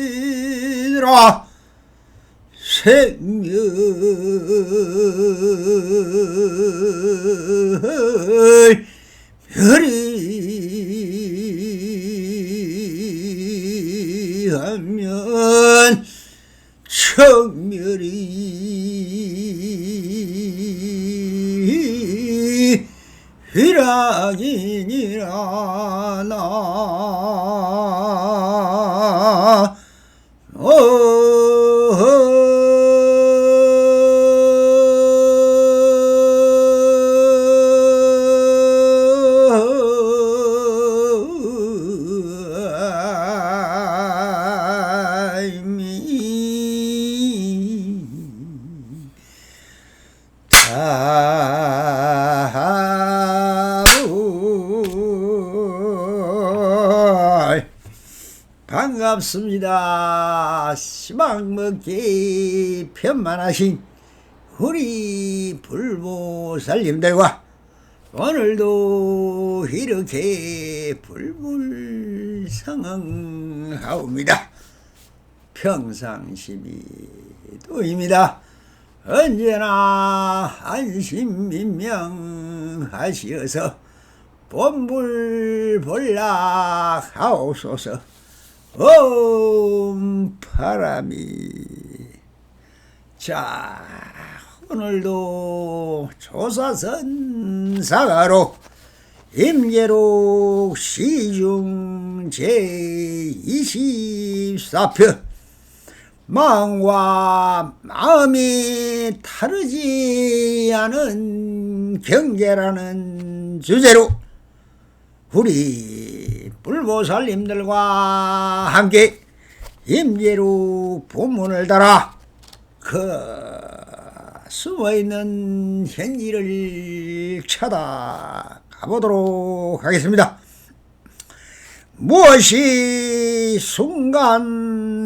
생멸법이라 생멸 별이 하면 청멸이 희락이니라 나 반갑습니다. 시방먹기 편만하신 우리 불보살님들과 오늘도 이렇게 불불성흥하옵니다. 평상시비도입니다. 언제나 안심민명하시어서 본불본락하옵소서. 바람이. 자, 오늘도 조사선사가로 임계록 시중 제24편 마음과 마음이 다르지 않은 경계라는 주제로 우리 불보살님들과 함께 임계로 본문을 따라 숨어있는 현지를 찾아가보도록 하겠습니다. 무엇이 순간순간의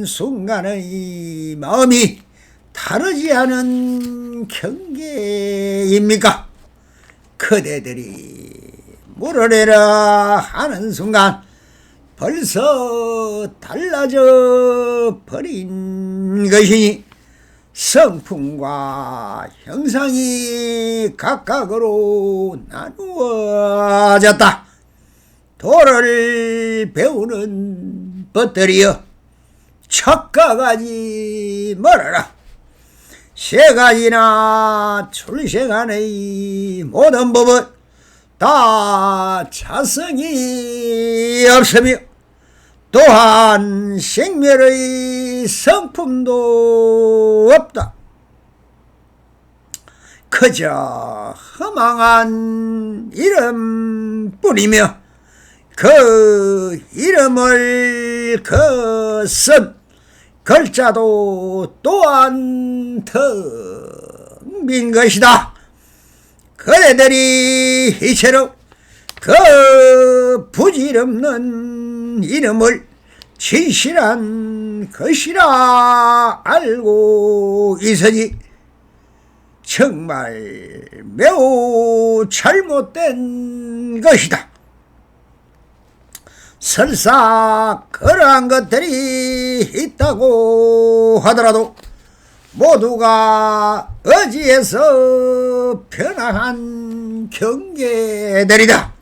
마음이 다르지 않은 경계입니까? 그대들이 물어내라 하는 순간 벌써 달라져 버린 것이니 성품과 형상이 각각으로 나누어졌다. 도를 배우는 벗들이여 척가가지 말아라. 세 가지나 출생안의 모든 법은 다 자성이 없으며 또한 생멸의 성품도 없다. 그저 허망한 이름뿐이며 그 이름을 쓴 글자도 또한 텅 빈 것이다. 그대들이 이처럼 그 부질없는 이름을 진실한 것이라 알고 있으니 정말 매우 잘못된 것이다. 설사 그러한 것들이 있다고 하더라도 모두가 어지에서 변화한 경계들이다.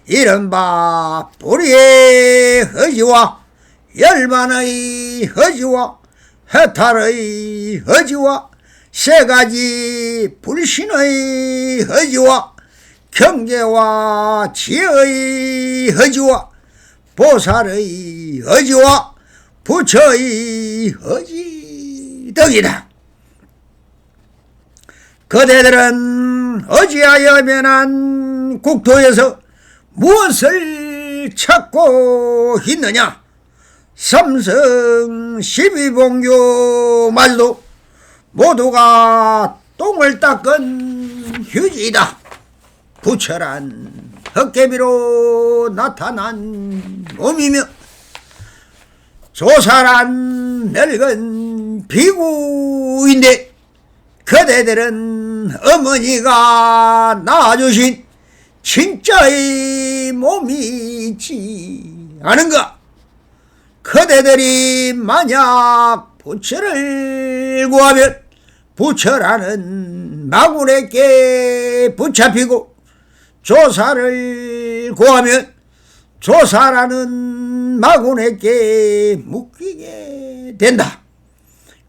이른바 뿌리의 허지와 열반의 허지와 해탈의 허지와 세 가지 불신의 허지와 경계와 지혜의 허지와 보살의 허지와 부처의 허지 등이다. 그대들은 어지하여 면한 국토에서 무엇을 찾고 있느냐? 삼성 12봉교마저도 모두가 똥을 닦은 휴지이다. 부철한 헛개비로 나타난 몸이며 조살한 늙은 비구인데 그대들은 어머니가 낳아주신 진짜의 몸이지 않은가? 그대들이 만약 부처를 구하면 부처라는 마구에게 붙잡히고 조사를 구하면 조사라는 마구에게 묶이게 된다.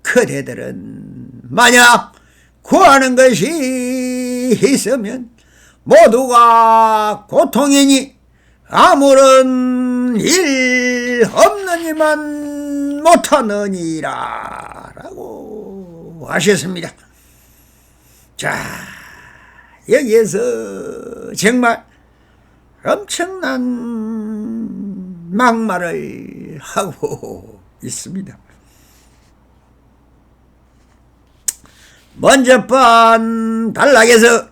그대들은 만약 구하는 것이 있으면 모두가 고통이니 아무런 일 없느니만 못하느니라 라고 하셨습니다. 자, 여기에서 정말 엄청난 막말을 하고 있습니다. 먼저 번 단락에서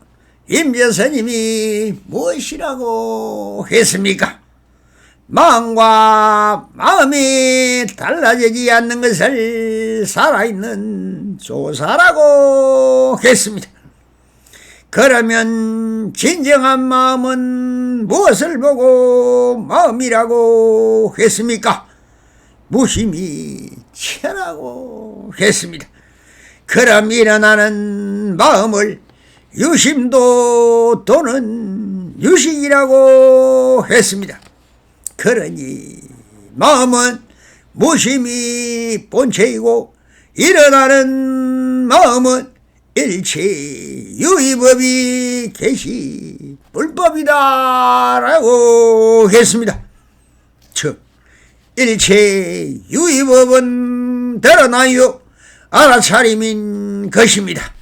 임재스님이 무엇이라고 했습니까? 마음과 마음이 달라지지 않는 것을 살아있는 조사라고 했습니다. 그러면 진정한 마음은 무엇을 보고 마음이라고 했습니까? 무심히 체라고 했습니다. 그럼 일어나는 마음을 유심도 또는 유식이라고 했습니다. 그러니 마음은 무심이 본체이고 일어나는 마음은 일체 유의법이 계시 불법이다 라고 했습니다. 즉 일체 유의법은 드러나요 알아차림인 것입니다.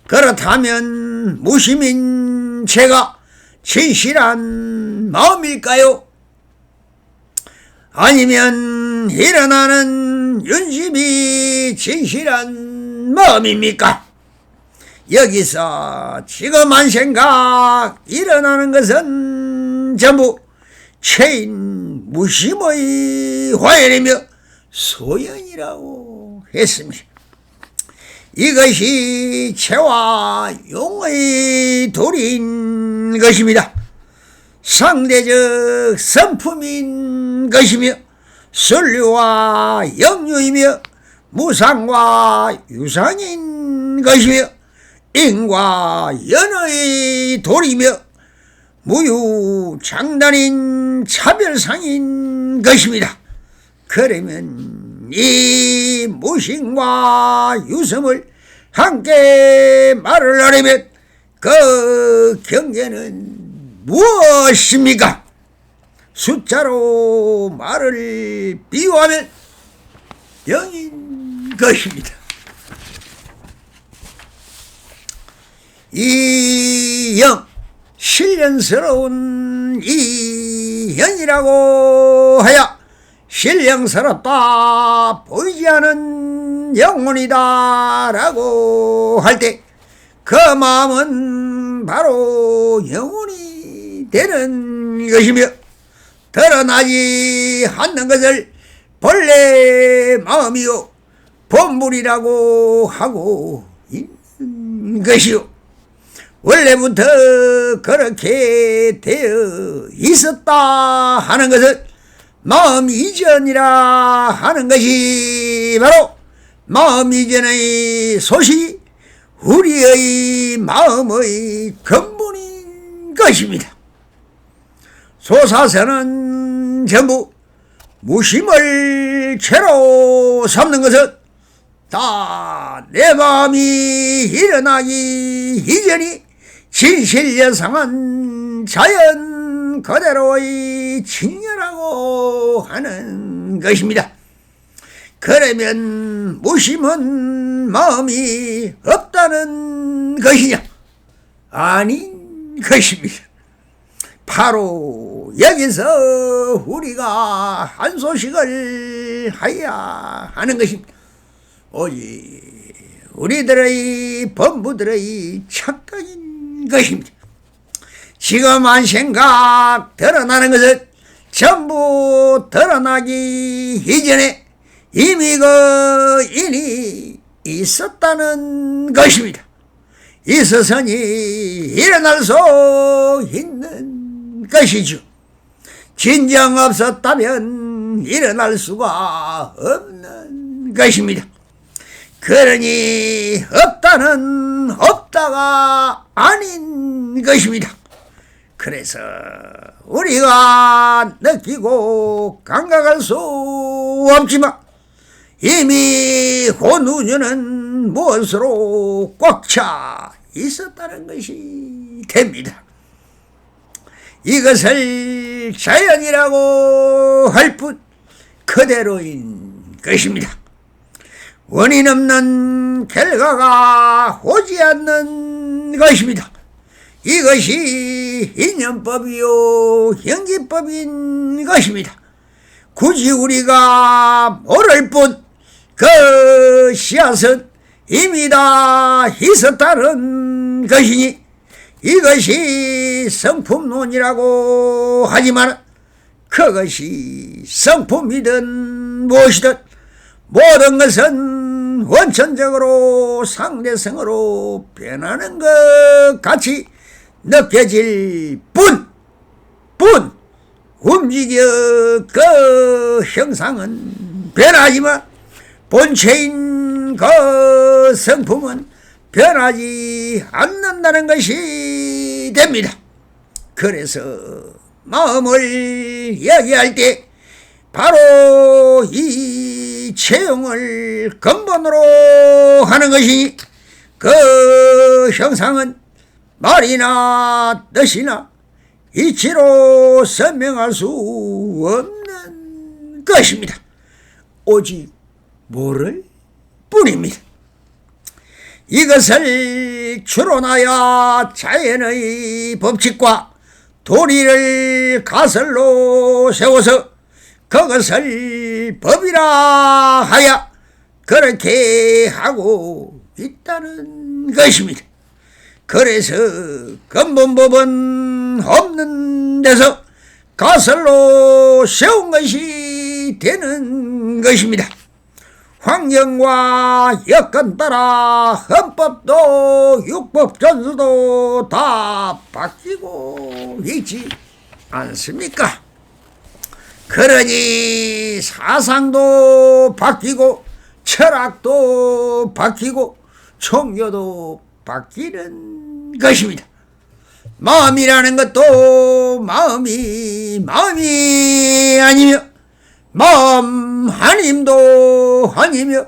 그렇다면 무심인 제가 진실한 마음일까요? 아니면 일어나는 윤심이 진실한 마음입니까? 여기서 지금 한 생각 일어나는 것은 전부 체인 무심의 화연이며 소연이라고 했습니다. 이것이 체와 용의 도리인 것입니다. 상대적 선품인 것이며 순류와 영유이며 무상과 유상인 것이며 인과 연의 도리며 무유장단인 차별상인 것입니다. 그러면 이 무신과 유성을 함께 말을 하려면 그 경계는 무엇입니까? 숫자로 말을 비유하면 0인 것입니다. 이 영, 신령스러운 이 영이라고 하여 신령스럽다 보이지 않은 영혼이다 라고 할 때 그 마음은 바로 영혼이 되는 것이며 드러나지 않는 것을 본래 마음이요 본물이라고 하고 있는 것이요 원래부터 그렇게 되어 있었다 하는 것은 마음 이전이라 하는 것이 바로 마음 이전의 소식이 우리의 마음의 근본인 것입니다. 소사선은 전부 무심을 죄로 삼는 것은 다 내 마음이 일어나기 이전이 진실여상한 자연 그대로의 진여라고 하는 것입니다. 그러면 무심은 마음이 없다는 것이냐? 아닌 것입니다. 바로 여기서 우리가 한 소식을 해야 하는 것입니다. 오직 우리들의 범부들의 착각인 것입니다. 지금 한 생각 드러나는 것은 전부 드러나기 이전에 이미 그 인이 있었다는 것입니다. 있어서니 일어날 수 있는 것이죠. 진정 없었다면 일어날 수가 없는 것입니다. 그러니 없다는 없다가 아닌 것입니다. 그래서 우리가 느끼고 감각할 수 없지만 이미 혼우주는 무엇으로 꽉 차 있었다는 것이 됩니다. 이것을 자연이라고 할 뿐 그대로인 것입니다. 원인 없는 결과가 오지 않는 것입니다. 이것이 인연법이요 현기법인 것입니다. 굳이 우리가 모를 뿐 그 씨앗은 이미 다 있었다는 것이니 이것이 성품론이라고 하지만 그것이 성품이든 무엇이든 모든 것은 원천적으로 상대성으로 변하는 것 같이 느껴질 뿐 움직여 그 형상은 변하지만 본체인 그 성품은 변하지 않는다는 것이 됩니다. 그래서 마음을 얘기할 때 바로 이 체형을 근본으로 하는 것이니 그 형상은 말이나 뜻이나 이치로 설명할 수 없는 것입니다. 오직 모를 뿐입니다. 이것을 추론하여 자연의 법칙과 도리를 가설로 세워서 그것을 법이라 하여 그렇게 하고 있다는 것입니다. 그래서 근본법은 없는 데서 가설로 세운 것이 되는 것입니다. 환경과 여건 따라 헌법도 육법 전수도 다 바뀌고 있지 않습니까? 그러니 사상도 바뀌고 철학도 바뀌고 종교도 바뀌는 것입니다. 마음이라는 것도 마음이 아니며 마음 한임도 아니며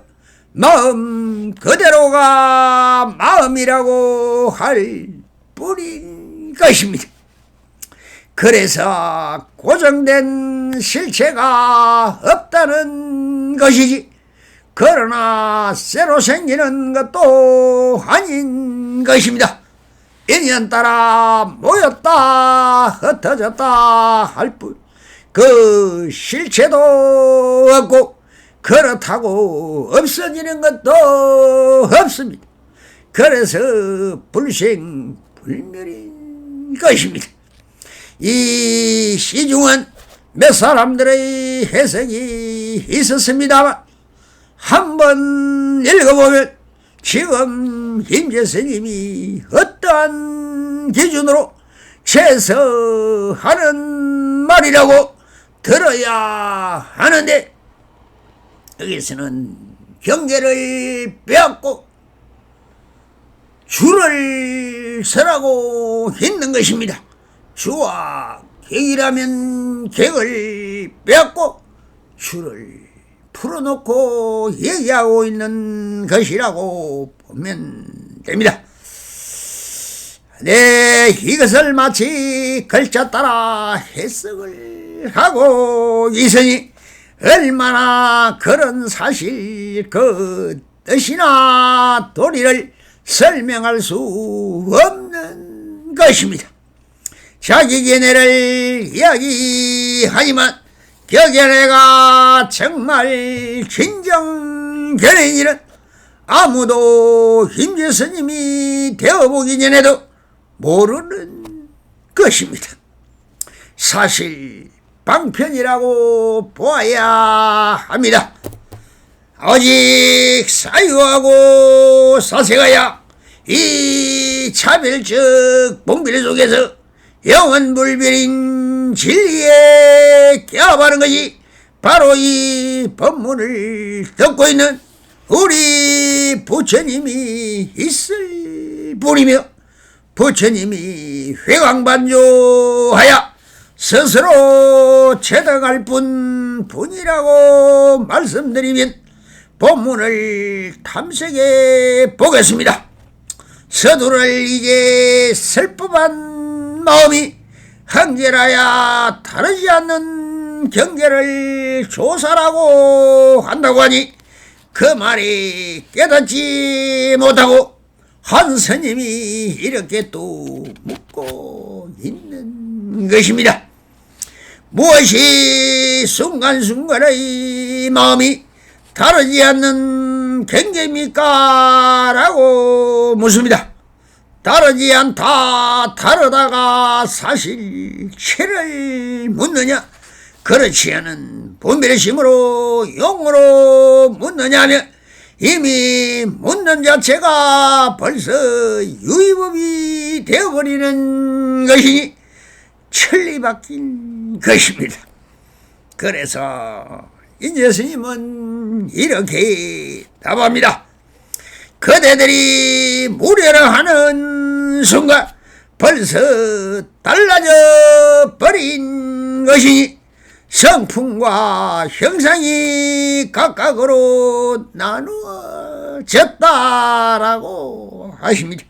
마음 그대로가 마음이라고 할 뿐인 것입니다. 그래서 고정된 실체가 없다는 것이지 그러나 새로 생기는 것도 아닌 것입니다. 인연 따라 모였다 흩어졌다 할 뿐 그 실체도 없고 그렇다고 없어지는 것도 없습니다. 그래서 불생불멸인 것입니다. 이 시중은 몇 사람들의 해석이 있었습니다만 한번 읽어보면 지금 임재 스님이 어떠한 기준으로 제서하는 말이라고 들어야 하는데 여기서는 경계를 빼앗고 줄을 서라고 있는 것입니다. 주와 객이라면 객을 빼앗고 줄을 풀어놓고 얘기하고 있는 것이라고 보면 됩니다. 네, 이것을 마치 글자 따라 해석을 하고 있으니 얼마나 그런 사실 그 뜻이나 도리를 설명할 수 없는 것입니다. 자기 견해를 이야기하지만 그 견해가 정말 진정 견해인지는 아무도 김제 스님이 되어보기 전에도 모르는 것입니다. 사실 방편이라고 보아야 합니다. 오직 사유하고 사색하야 이 차별적 봉변 속에서 영원불변인 진리에 껴바는 것이 바로 이 법문을 듣고 있는 우리 부처님이 있을 뿐이며, 부처님이 회광반조하여 스스로 체득할 뿐이라고 말씀드리면 본문을 탐색해 보겠습니다. 서두를 이제 슬법한 마음이 형제라야 다르지 않는 경계를 조사라고 한다고 하니 그 말이 깨닫지 못하고 한 스님이 이렇게 또 묻고 있는 것입니다. 무엇이 순간순간의 마음이 다르지 않는 경계입니까? 라고 묻습니다. 다르지 않다, 다르다가 사실 체를 묻느냐, 그렇지 않은 분별의 심으로 용으로 묻느냐면 이미 묻는 자체가 벌써 유의법이 되어버리는 것이니 천리 바뀐 것입니다. 그래서 인제 스님은 이렇게 답합니다. 그대들이 무례를 하는 순간 벌써 달라져 버린 것이니 성품과 형상이 각각으로 나누어졌다라고 하십니다.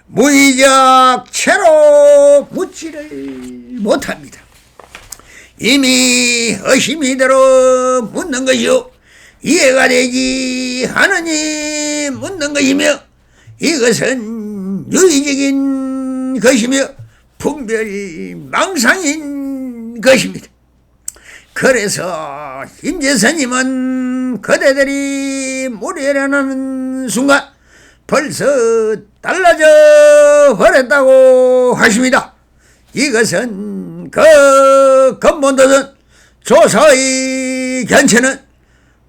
무의적 채로 묻지를 못합니다. 이미 의심이 들어 묻는 것이요 이해가 되지 않으니 묻는 것이며, 이것은 유의적인 것이며 분별망상인 것입니다. 그래서 임재스님은 그대들이 무례라는 순간 벌써 달라져 버렸다고 하십니다. 이것은 그 근본도는 조사의 견체는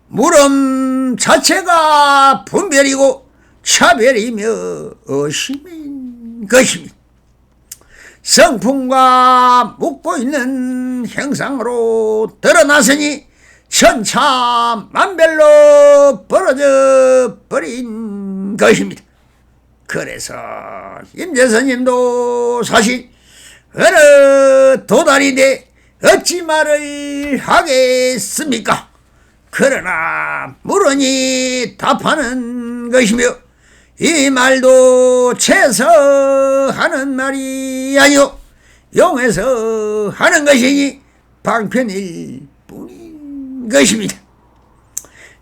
물음 자체가 분별이고 차별이며 의심인 것입니다. 성품과 묻고 있는 형상으로 드러났으니 천차만별로 벌어져 버린 것입니다. 그래서 임재스님도 사실 어느 도단인데 어찌 말을 하겠습니까? 그러나 물으니 답하는 것이며, 이 말도 채서 하는 말이 아니오 용해서 하는 것이니 방편일 뿐인 것입니다.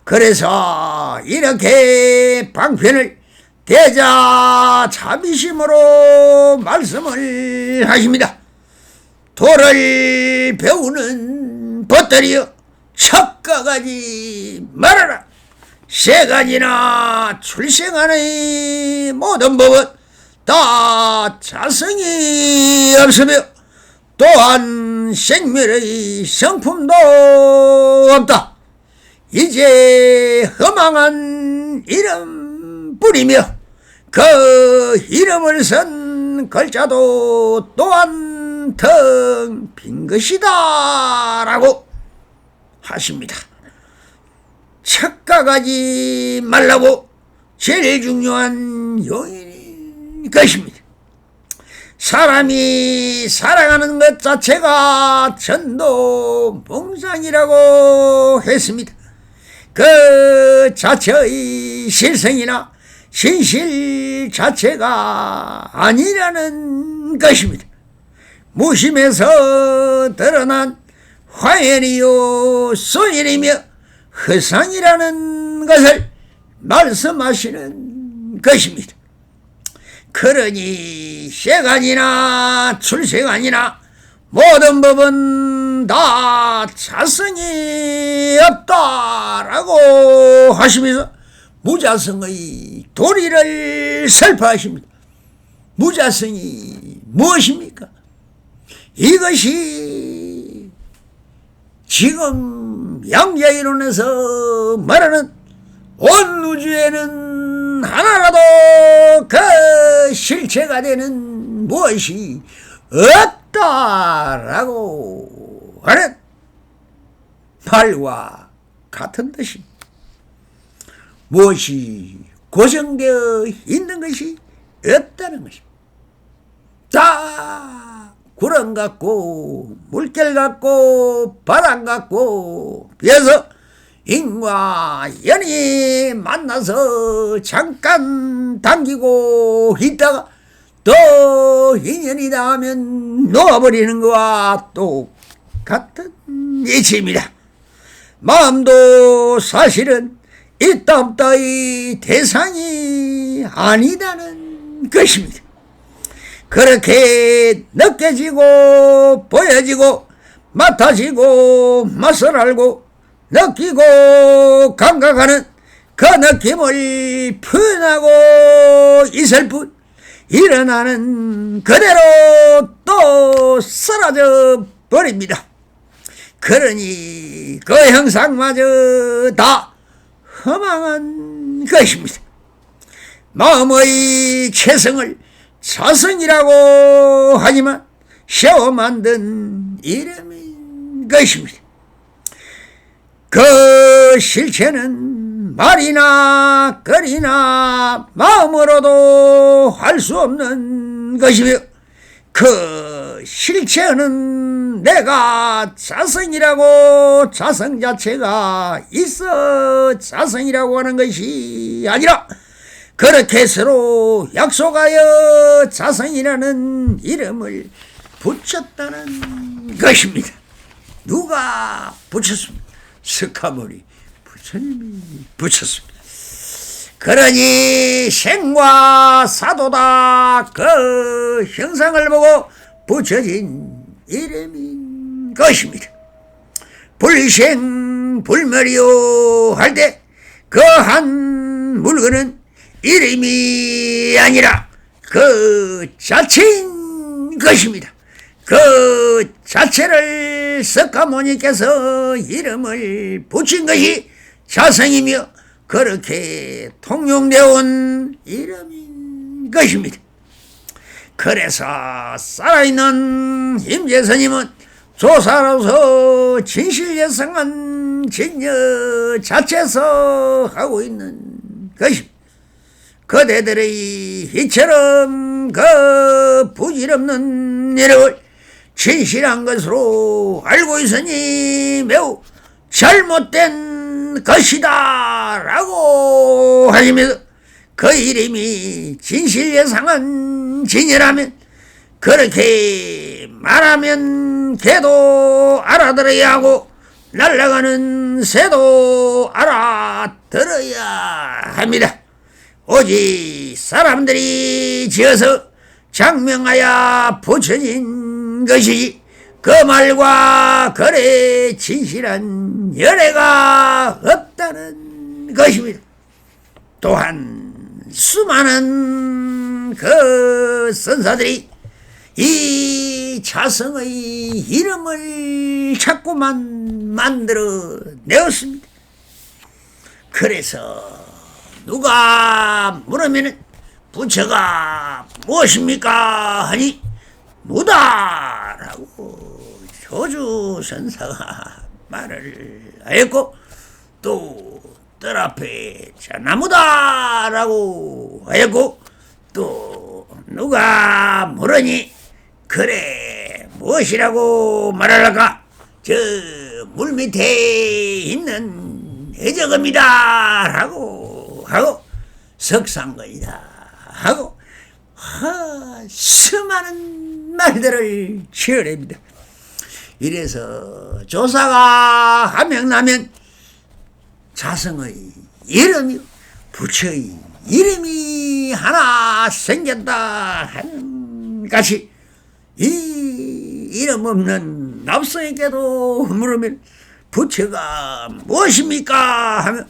그래서 이렇게 방편을 대자 자비심으로 말씀을 하십니다. 도를 배우는 벗들이여 척가가지 말아라. 세 가지나 출생하는 모든 법은 다 자성이 없으며 또한 생멸의 성품도 없다. 이제 허망한 이름뿐이며 그 이름을 쓴 글자도 또한 텅 빈 것이다 라고 하십니다. 착각하지 말라고 제일 중요한 요인인 것입니다. 사람이 살아가는 것 자체가 전도 몽상이라고 했습니다. 그 자체의 실성이나 신실 자체가 아니라는 것입니다. 무심에서 드러난 화연이요 소연이며 허상이라는 것을 말씀하시는 것입니다. 그러니 세간이나 출세간이나 모든 법은 다 자성이 없다라고 하시면서 무자성의 도리를 설파하십니다. 무자성이 무엇입니까? 이것이 지금 양자이론에서 말하는 온 우주에는 하나라도 그 실체가 되는 무엇이 없다라고 하는 말과 같은 것입니다. 무엇이 고정되어 있는 것이 없다는 것입니다. 다 구름 같고 물결 같고 바람 같고 그래서 인과 연이 만나서 잠깐 당기고 있다가 또 인연이 닿으면 놓아버리는 것과 똑같은 이치입니다. 마음도 사실은 있다 없다의 대상이 아니다는 것입니다. 그렇게 느껴지고 보여지고 맡아지고 맛을 알고 느끼고 감각하는 그 느낌을 표현하고 있을 뿐 일어나는 그대로 또 사라져 버립니다. 그러니 그 형상마저 다 허망한 것입니다. 마음의 체성을 자성이라고 하지만 세워 만든 이름인 것입니다. 그 실체는 말이나 글이나 마음으로도 할 수 없는 것이며 그 실체는 내가 자성이라고 자성 자체가 있어 자성이라고 하는 것이 아니라 그렇게 서로 약속하여 자성이라는 이름을 붙였다는 것입니다. 누가 붙였습니까? 스카모리 부처님이 붙였습니다. 그러니 생과 사도다 그 형상을 보고 붙여진 이름인 것입니다. 불생 불멸이요 할 때 그 한 물건은 이름이 아니라 그 자체인 것입니다. 그 자체를 석가모니께서 이름을 붙인 것이 자성이며 그렇게 통용되어 온 이름인 것입니다. 그래서 살아있는 임재스님은 조사로서 진실예성한 진여 자체에서 하고 있는 것입니다. 그대들의 이처럼 그 부질없는 이름을 진실한 것으로 알고 있으니 매우 잘못된 것이다 라고 하시면서 그 이름이 진실예상한 진이라면 그렇게 말하면 개도 알아들어야 하고 날아가는 새도 알아들어야 합니다. 오직 사람들이 지어서 장명하여 붙여진 것이지 그 말과 그래 진실한 연애가 없다는 것입니다. 또한 수많은 그 선사들이 이 자성의 이름을 자꾸만 만들어 내었습니다. 그래서 누가 물으면 부처가 무엇입니까 하니 무다라고 조주선사가 말을 하였고 또 뜰 앞에 자나무다라고 하였고 또 누가 물으니 그래 무엇이라고 말하려까 저 물 밑에 있는 해적입니다 라고 하고 석상거이다 하고 수많은 말들을 지어냅니다. 이래서 조사가 하명 나면 자성의 이름이 부처의 이름이 납성이 하나 생겼다 하는 것이 이 이름 없는 납성에게도 물으면 부처가 무엇입니까 하면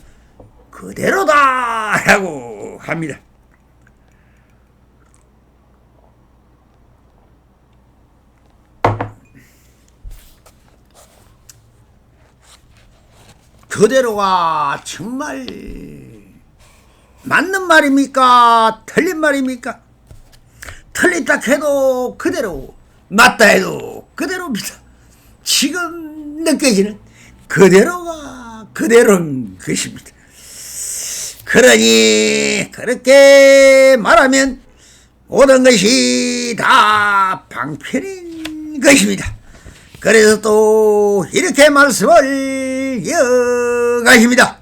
그대로다 라고 합니다. 그대로가 정말 맞는 말입니까? 틀린 말입니까? 틀렸다 해도 그대로, 맞다 해도 그대로입니다. 지금 느껴지는 그대로가 그대로인 것입니다. 그러니 그렇게 말하면 모든 것이 다 방편인 것입니다. 그래서 또 이렇게 말씀을 이어가십니다.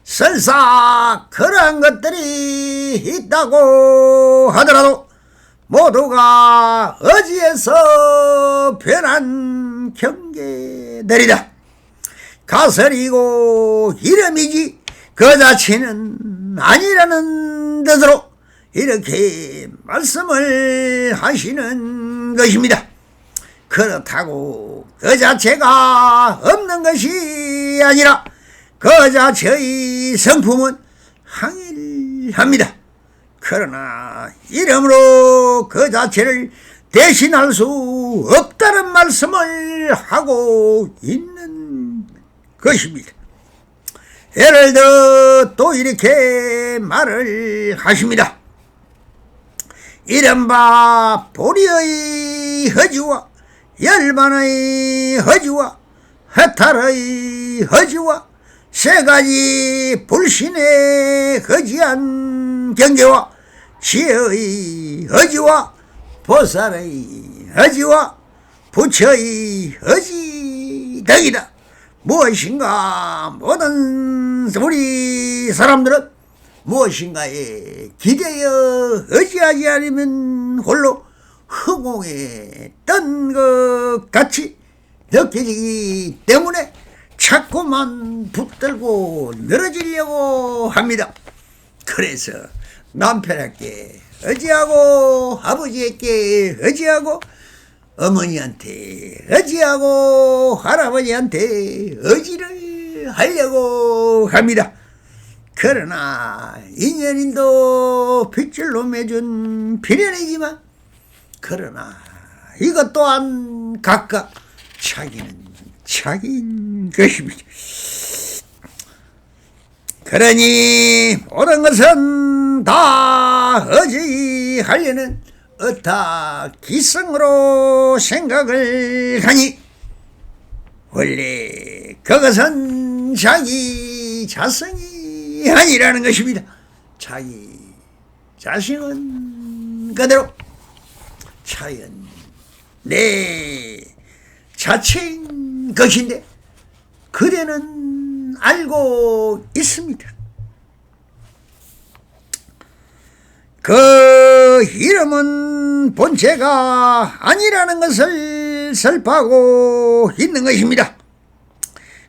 설사 그러한 것들이 있다고 하더라도 모두가 어지에서 변한 경계들이다. 가설이고 이름이지 그 자체는 아니라는 뜻으로 이렇게 말씀을 하시는 것입니다. 그렇다고 그 자체가 없는 것이 아니라 그 자체의 성품은 항일합니다. 그러나 이름으로 그 자체를 대신할 수 없다는 말씀을 하고 있는 것입니다. 예를 들어 또 이렇게 말을 하십니다. 이른바 보리의 허지와 열반의 허지와 해탈의 허지와 세 가지 불신의 허지한 경계와 지혜의 허지와 보살의 허지와 부처의 허지 등이다. 무엇인가 모든 우리 사람들은 무엇인가에 기대어 의지하지 않으면 홀로 허공에 뜬 것 같이 느껴지기 때문에 자꾸만 붙들고 늘어지려고 합니다. 그래서 남편에게 의지하고 아버지에게 의지하고 어머니한테 의지하고 할아버지한테 의지를 하려고 합니다. 그러나 인연인도 빗줄로 맺은 비련이지만 그러나 이것 또한 각각 자기는 자기인 것입니다. 그러니 모든 것은 다 의지하려는 어타 기성으로 생각을 하니 원래 그것은 자기 자성이 아니라는 것입니다. 자기 자신은 그대로 자연 내 자체인 것인데 그대는 알고 있습니다. 그 이름은 본체가 아니라는 것을 설파하고 있는 것입니다.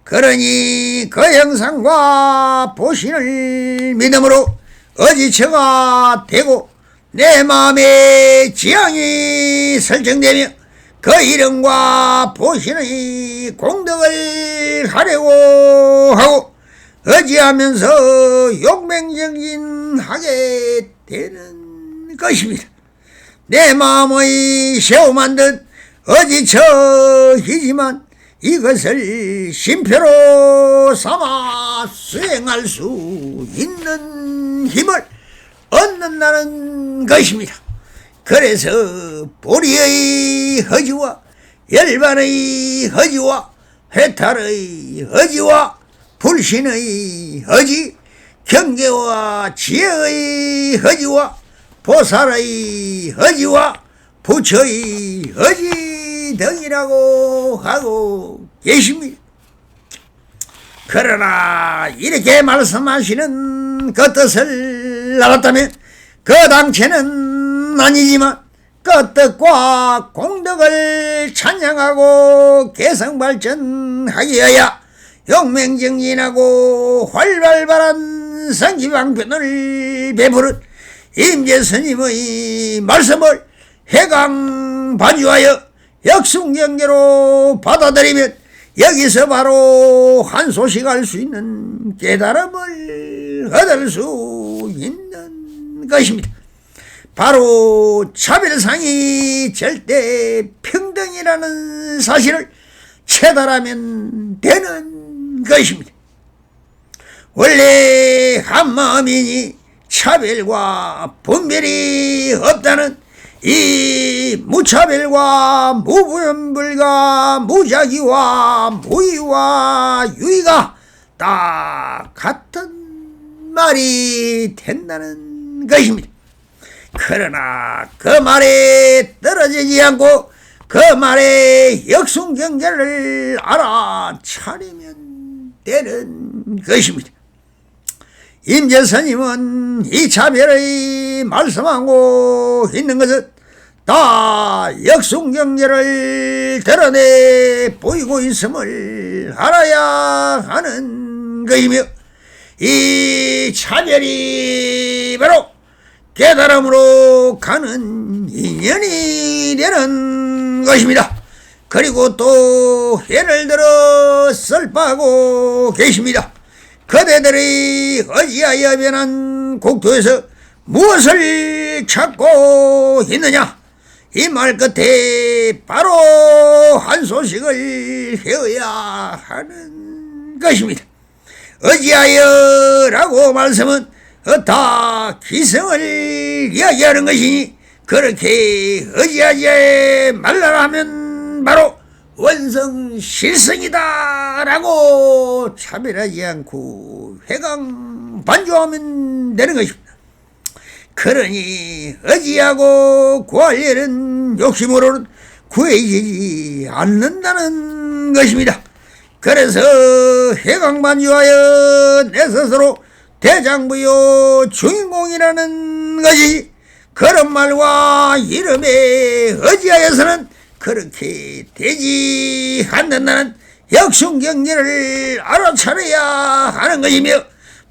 그러니 그 형상과 보신을 믿음으로 어지처가 되고 내 마음의 지향이 설정되며 그 이름과 보신의 공덕을 하려고 하고 의지하면서 용맹정진하게 되는 것입니다. 내 마음의 세워 만든 어지처이지만 이것을 심표로 삼아 수행할 수 있는 힘을 얻는다는 것입니다. 그래서 보리의 허지와 열반의 허지와 해탈의 허지와 불신의 허지, 경계와 지혜의 허지와 보살의 허지와 부처의 허지 등이라고 하고 계십니다. 그러나 이렇게 말씀하시는 그 뜻을 알았다면 그 당체는 아니지만 그 뜻과 공덕을 찬양하고 개성발전하기 위하여 용맹정진하고 활발한 성지방편을 베푸는 임재스님의 말씀을 해강반주하여 역순경계로 받아들이면 여기서 바로 한 소식할 수 있는 깨달음을 얻을 수 있는 것입니다. 바로 차별상이 절대 평등이라는 사실을 체달하면 되는 것입니다. 원래 한마음이니 차별과 분별이 없다는 이 무차별과 무분별과 무작위와 무의와 유의가 딱 같은 말이 된다는 것입니다. 그러나 그 말에 떨어지지 않고 그 말의 역순경계를 알아차리면 되는 것입니다. 임재스님은 이 차별의 말씀하고 있는 것은 다 역순경계를 드러내 보이고 있음을 알아야 하는 것이며, 이 차별이 바로 깨달음으로 가는 인연이 되는 것입니다. 그리고 또 예를 들어 설파하고 계십니다. 그대들이 어찌하여 변한 국토에서 무엇을 찾고 있느냐? 이 말 끝에 바로 한 소식을 해야 하는 것입니다. 어찌하여 라고 말씀은 다 기성을 이야기하는 것이니, 그렇게 어찌하여 말라 하면 바로 원성실성이다 라고 차별하지 않고 회강반조하면 되는 것입니다. 그러니 어찌하고 구할 일은 욕심으로는 구해지지 않는다는 것입니다. 그래서 회강반조하여 내 스스로 대장부요 주인공이라는 것이, 그런 말과 이름에 어찌하여서는 그렇게 되지 않는다는 역순경계를 알아차려야 하는 것이며,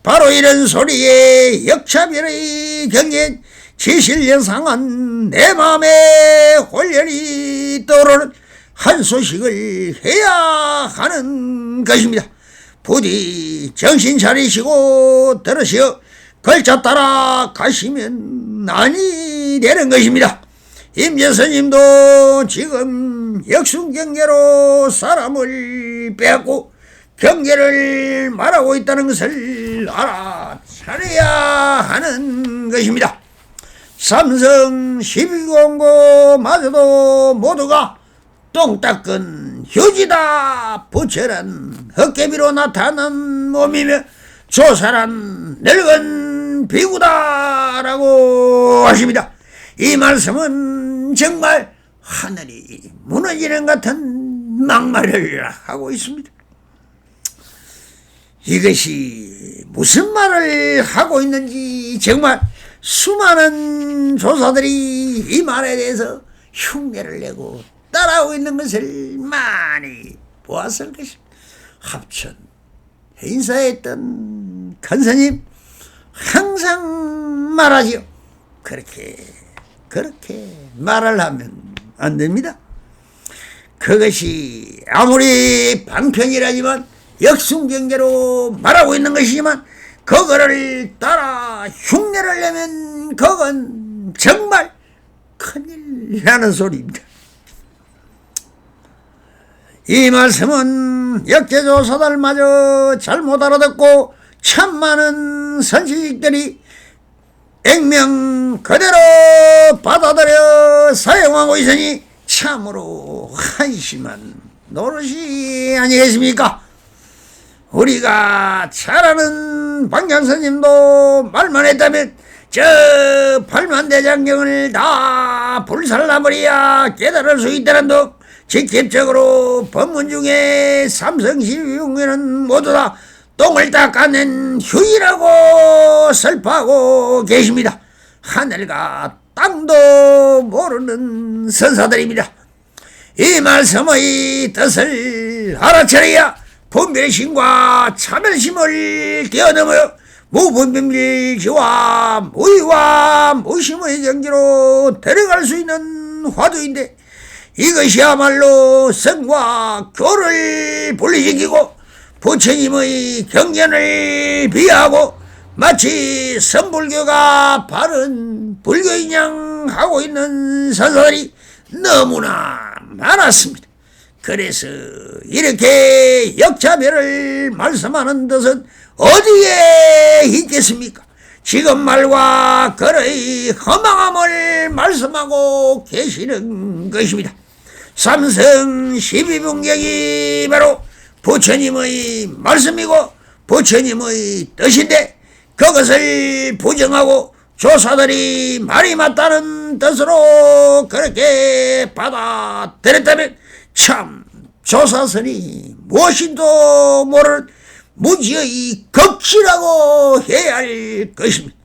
바로 이런 소리에 역차별의 경계엔 지실연상한 내 마음에 혼련이 떠오르는 한 소식을 해야 하는 것입니다. 부디 정신 차리시고 들으시어 글자 따라 가시면 아니 되는 것입니다. 임재스님도 지금 역순경계로 사람을 빼앗고 경계를 말하고 있다는 것을 알아차려야 하는 것입니다. 삼성 12공고마저도 모두가 똥 닦은 휴지다 부처란 헛개비로 나타난 몸이며 조사란 늙은 비구다라고 하십니다. 이 말씀은 정말 하늘이 무너지는 같은 막말을 하고 있습니다. 이것이 무슨 말을 하고 있는지 정말 수많은 조사들이 이 말에 대해서 흉내를 내고 따라오고 있는 것을 많이 보았을 것입니다. 합천 인사했던 큰 스님 항상 말하지요. 그렇게 말을 하면 안 됩니다. 그것이 아무리 방편이라지만 역순경계로 말하고 있는 것이지만, 그거를 따라 흉내를 내면 그건 정말 큰일 나는 소리입니다. 이 말씀은 역제조사들마저 잘못 알아듣고 참 많은 선지식들이 액면 그대로 받아들여 사용하고 있으니 참으로 한심한 노릇이 아니겠습니까? 우리가 잘 아는 방향스님도 말만 했다면 저 팔만대장경을 다 불살라버려야 깨달을 수 있다는 등 직접적으로 법문 중에 삼성시위용에는 모두 다 똥을 닦아낸 휴이라고 설파하고 계십니다. 하늘과 땅도 모르는 선사들입니다. 이 말씀의 뜻을 알아차려야 분별심과 차별심을 뛰어넘어 무분별지와 무의와 무심의 경지로 데려갈 수 있는 화두인데, 이것이야말로 성과 교를 분리시키고 부처님의 경전을 비하하고 마치 선불교가 바른 불교인 양 하고 있는 선사들이 너무나 많았습니다. 그래서 이렇게 역차별을 말씀하는 뜻은 어디에 있겠습니까? 지금 말과 그의 허망함을 말씀하고 계시는 것입니다. 삼성 12분경이 바로 부처님의 말씀이고 부처님의 뜻인데, 그것을 부정하고 조사들이 말이 맞다는 뜻으로 그렇게 받아들였다면 참 조사선이 무엇인도 모르는 무지의 극치라고 해야 할 것입니다.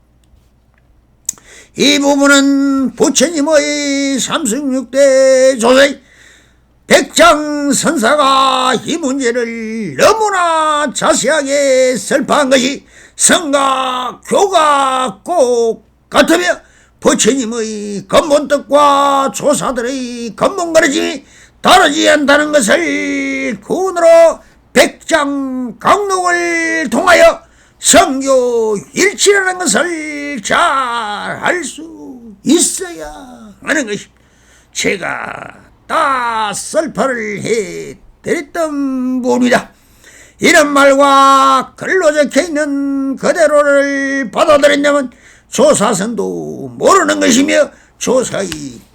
이 부분은 부처님의 삼승육대 조사의 백장선사가 이 문제를 너무나 자세하게 설파한 것이 성과 교가 꼭 같으며 부처님의 근본뜻과 조사들의 근본가르침이 다르지 않다는 것을 구원으로 백장강록을 통하여 성교 일치라는 것을 잘 알 수 있어야 하는 것입니다. 제가 다 설파를 해드렸던 부분이다. 이런 말과 글로 적혀있는 그대로를 받아들였냐면 조사선도 모르는 것이며 조사의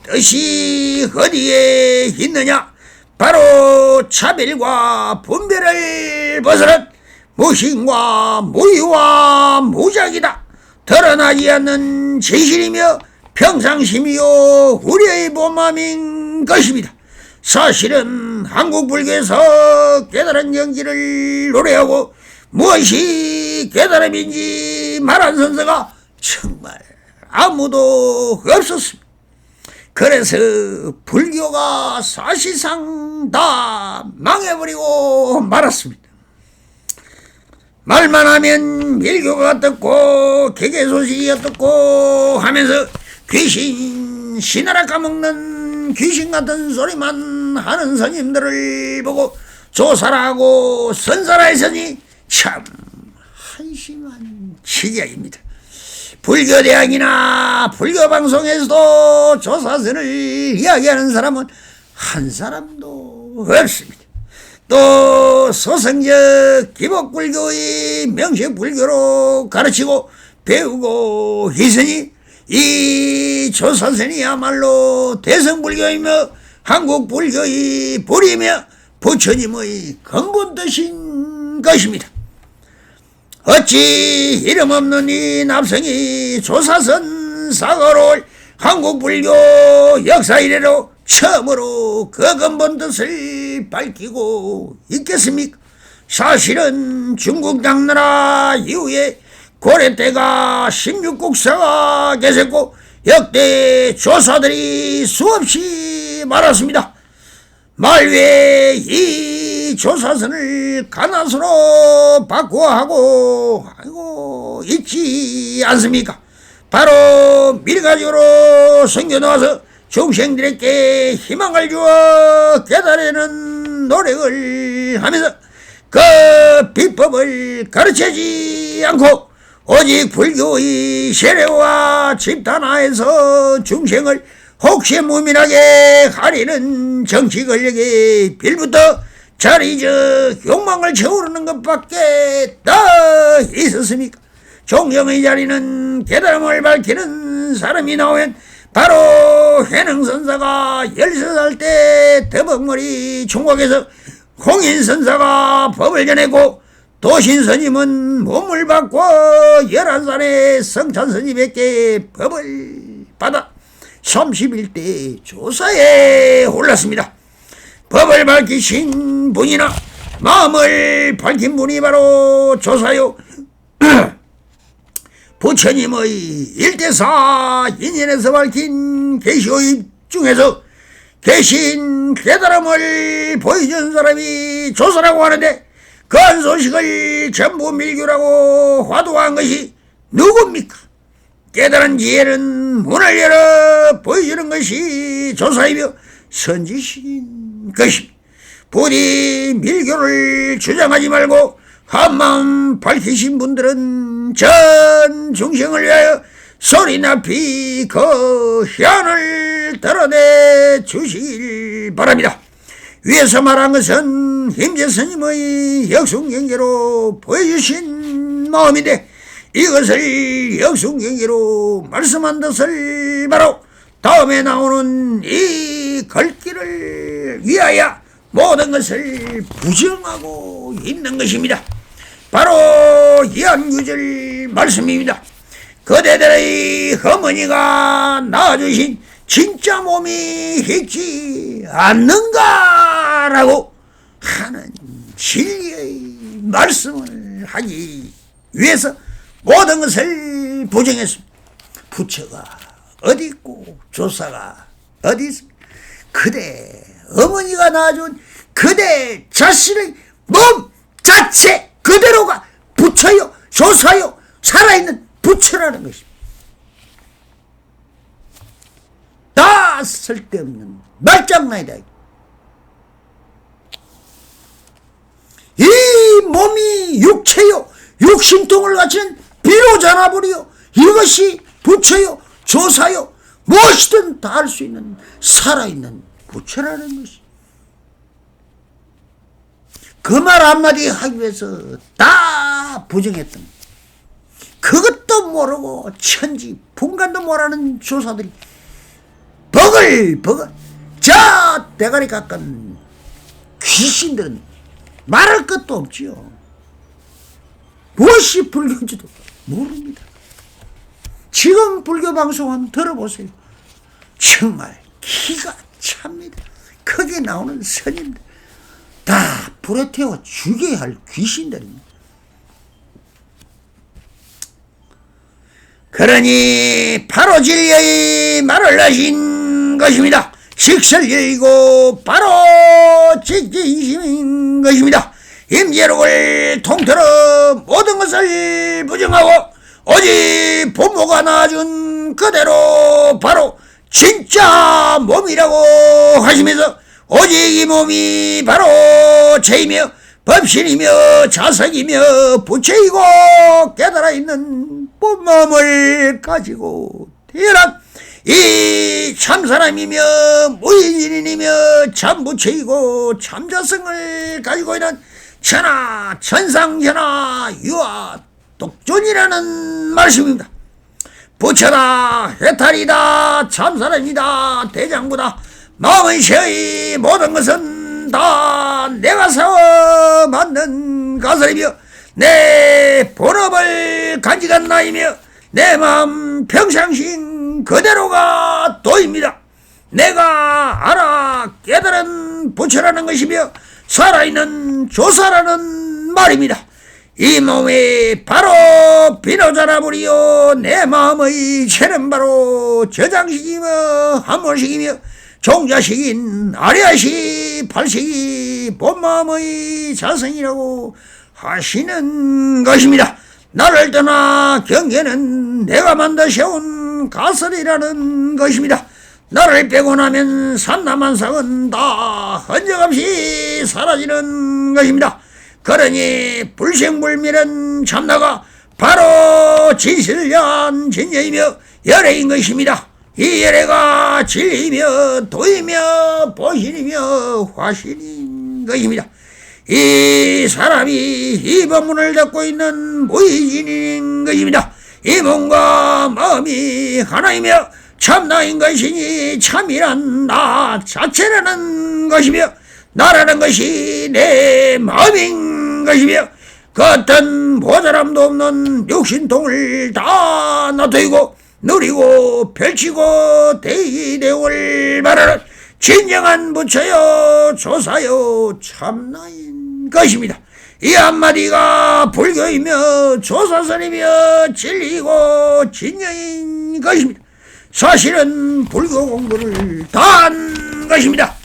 뜻이 어디에 있느냐, 바로 차별과 분별을 벗어난 무신과 무의와 무작이다. 드러나지 않는 진실이며 평상심이요 우려의 본마음인 것입니다. 사실은 한국 불교에서 깨달은 경지를 노래하고 무엇이 깨달음인지 말한 선사가 정말 아무도 없었습니다. 그래서 불교가 사실상 다 망해버리고 말았습니다. 말만 하면 밀교가 떴고 개개소식이 떴고 하면서 귀신 신하라 까먹는 귀신 같은 소리만 하는 스님들을 보고 조사라 하고 선사라 했으니 참 한심한 지경입니다. 불교대학이나 불교방송에서도 조사선을 이야기하는 사람은 한 사람도 없습니다. 또 소성적 기복불교의 명식불교로 가르치고 배우고 있으니 이 조사선이야말로 대성불교이며 한국불교의 불이며 부처님의 근본뜻인 것입니다. 어찌 이름 없는 이 납성이 조사선 사고로 올 한국불교 역사 이래로 처음으로 그 근본 뜻을 밝히고 있겠습니까? 사실은 중국 당나라 이후에 고려 때가 16국사가 계셨고 역대 조사들이 수없이 많았습니다. 말외에 이 조사선을 가나서로 바꾸어하고 있지 않습니까? 바로 밀가지로 숨겨놓아서 중생들에게 희망을 주어 깨달으는 노력을 하면서 그 비법을 가르치지 않고 오직 불교의 세례와 집단화에서 중생을 혹시무민하게 가리는 정치 권력에 빌부터 자리적 욕망을 채우는 것밖에 더 있었습니까? 종정의 자리는 깨달음을 밝히는 사람이 나오면 바로 해능선사가 13살 때 더벅머리 총각에서 홍인선사가 법을 전했고 도신스님은 몸을 바꿔 11살에 성찬스님에게 법을 받아 31대 조사에 올랐습니다. 법을 밝히신 분이나 마음을 밝힌 분이 바로 조사요 부처님의 일대사 인연에서 밝힌 계시의 중에서 계신 깨달음을 보여준 사람이 조사라고 하는데 그한 소식을 전부 밀교라고 화두한 것이 누굽니까? 깨달은 지혜는 문을 열어 보여주는 것이 조사이며 선지식인 것입니다. 부디 밀교를 주장하지 말고 한마음 밝히신 분들은 전 중생을 위하여 소리 높이 그 현을 드러내 주시길 바랍니다. 위에서 말한 것은 힘재 스님의 역순경계로 보여주신 마음인데 이것을 역순경계로 말씀한 것을 바로 다음에 나오는 이 글귀를 위하여 모든 것을 부정하고 있는 것입니다. 바로 이한규절 말씀입니다. 그대들의 어머니가 낳아주신 진짜 몸이 있지 않는가라고 하는 진리의 말씀을 하기 위해서 모든 것을 부정했습니다. 부처가 어디 있고 조사가 어디 있습니까? 그대 어머니가 낳아준 그대 자신의 몸 자체 그대로가 부처요 조사요 살아있는 부처라는 것입니다. 다 쓸데없는 말장난이다. 이 몸이 육체요 육신통을 갖춘 비로자나불이요 이것이 부처요 조사요 무엇이든 다 할 수 있는 살아있는 부처라는 것이. 그 말 한마디 하기 위해서 다 부정했던 그것도 모르고 천지 분간도 못하는 조사들이 버글버글 저 대가리 깎은 귀신들은 말할 것도 없지요. 무엇이 불교인지도 모릅니다. 지금 불교 방송 한번 들어보세요. 정말 기가 찹니다. 거기에 나오는 스님들 다 불에 태워 죽여야 할 귀신들입니다. 그러니 바로 진리의 말을 하신 것입니다. 식설 열고 바로 진심인 것입니다. 임재록을 통틀어 모든 것을 부정하고 오직 부모가 낳아준 그대로 바로 진짜 몸이라고 하시면서 오직 이 몸이 바로 죄이며 법신이며 자석이며 부처이고 깨달아 있는 본마음을 가지고 태어난 이 참사람이며 무인인이며 참부처이고 참자성을 가지고 있는 천하 천상천하 유아 독존이라는 말씀입니다. 부처다 해탈이다 참사람이다 대장부다 마음의 셔의 모든 것은 다 내가 세워 만든 가설이며 내 본업을 간직한 나이며 내 마음 평상신 그대로가 도입니다. 내가 알아 깨달은 부처라는 것이며 살아있는 조사라는 말입니다. 이 몸이 바로 비로자나불이요 내 마음의 체는 바로 저장식이며 한몰식이며 종자식인 아리아식 팔식이 본마음의 자성이라고 하시는 것입니다. 나를 떠나 경계는 내가 만들어 세운 가설이라는 것입니다. 나를 빼고 나면 산나만상은 다 흔적없이 사라지는 것입니다. 그러니 불생불멸은 참나가 바로 진실한 진여이며 열애인 것입니다. 이 열애가 진리이며 도이며 보신이며 화신인 것입니다. 이 사람이 이 법문을 듣고 있는 무의진인 것입니다. 이 몸과 마음이 하나이며 참나인 것이니 참이란 나 자체라는 것이며 나라는 것이 내 마음인 것이며 그 어떤 모자람도 없는 육신통을 다 놔두고 누리고 펼치고 대의대오를 말하는 진정한 부처요 조사요 참나인 것입니다. 이 한마디가 불교이며 조사선이며 진리이고 진여인 것입니다. 사실은 불교 공부를 다 한 것입니다.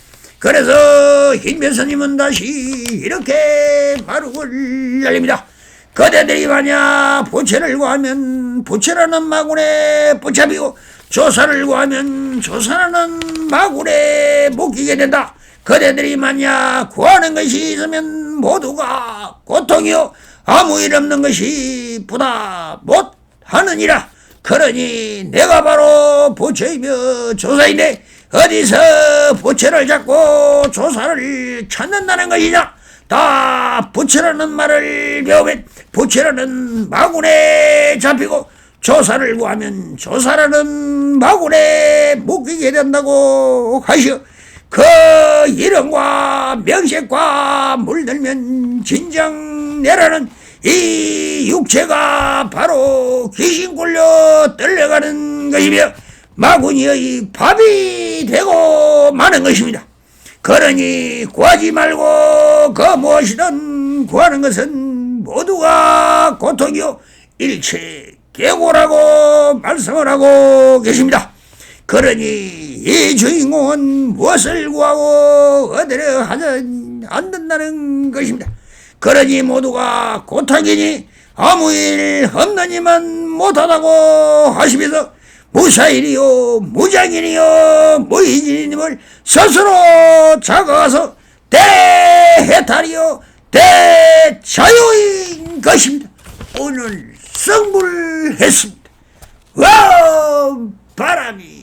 그래서 흰면스님은 다시 이렇게 마루를 열립니다. 그대들이 만약 부채를 구하면 부채라는 마군에 붙잡히고 조사를 구하면 조사라는 마군에 묶이게 된다. 그대들이 만약 구하는 것이 있으면 모두가 고통이요 아무 일 없는 것이 보다 못하느니라. 그러니 내가 바로 부처이며 조사인데 어디서 부처를 잡고 조사를 찾는다는 것이냐. 다 부처라는 말을 배우면 부처라는 마군에 잡히고 조사를 구하면 조사라는 마군에 묶이게 된다고 하시오. 그 이름과 명색과 물들면 진정 내라는 이 육체가 바로 귀신 굴려 떨려가는 것이며 마구니의 밥이 되고 마는 것입니다. 그러니 구하지 말고 그 무엇이든 구하는 것은 모두가 고통이요 일체 계고라고 말씀을 하고 계십니다. 그러니 이 주인공은 무엇을 구하고 어디를 하지 않는다는 것입니다. 그러니 모두가 고통이니 아무 일 없느니만 못하다고 하시면서 무사일이요 무장인이요 무인인임을 스스로 작아서 대해탈이요 대자유인 것입니다. 오늘 성불했습니다. 와 바람이